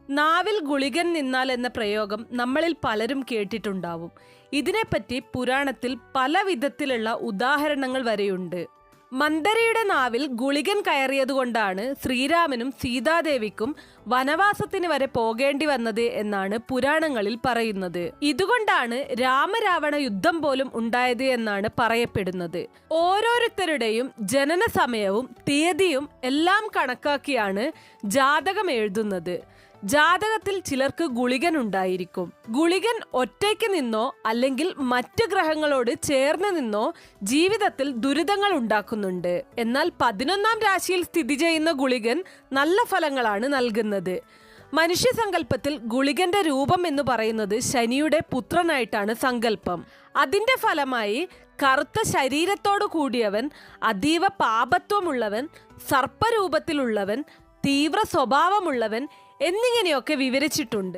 നാവിൽ ഗുളികൻ നിന്നാൽ എന്ന പ്രയോഗം നമ്മളിൽ പലരും കേട്ടിട്ടുണ്ടാവും. ഇതിനെപ്പറ്റി പുരാണത്തിൽ പല വിധത്തിലുള്ള ഉദാഹരണങ്ങൾ വരെയുണ്ട്. മന്ദരയുടെ നാവിൽ ഗുളികൻ കയറിയതുകൊണ്ടാണ് ശ്രീരാമനും സീതാദേവിക്കും വനവാസത്തിന് വരെ പോകേണ്ടി വന്നത് എന്നാണ് പുരാണങ്ങളിൽ പറയുന്നത്. ഇതുകൊണ്ടാണ് രാമരാവണ യുദ്ധം പോലും ഉണ്ടായത് എന്നാണ് പറയപ്പെടുന്നത്. ഓരോരുത്തരുടെയും ജനന സമയവും തീയതിയും എല്ലാം കണക്കാക്കിയാണ് ജാതകം എഴുതുന്നത്. ജാതകത്തിൽ ചിലർക്ക് ഗുളികൻ ഉണ്ടായിരിക്കും. ഗുളികൻ ഒറ്റയ്ക്ക് നിന്നോ അല്ലെങ്കിൽ മറ്റു ഗ്രഹങ്ങളോട് ചേർന്ന് നിന്നോ ജീവിതത്തിൽ ദുരിതങ്ങൾ ഉണ്ടാക്കുന്നുണ്ട്. എന്നാൽ 11ാം രാശിയിൽ സ്ഥിതി ചെയ്യുന്ന ഗുളികൻ നല്ല ഫലങ്ങളാണ് നൽകുന്നത്. മനുഷ്യ സങ്കല്പത്തിൽ ഗുളികന്റെ രൂപം എന്ന് പറയുന്നത് ശനിയുടെ പുത്രനായിട്ടാണ് സങ്കല്പം. അതിന്റെ ഫലമായി കറുത്ത ശരീരത്തോടു കൂടിയവൻ, അതീവ പാപത്വമുള്ളവൻ, സർപ്പരൂപത്തിലുള്ളവൻ, തീവ്ര സ്വഭാവമുള്ളവൻ എന്നിങ്ങനെയൊക്കെ വിവരിച്ചിട്ടുണ്ട്.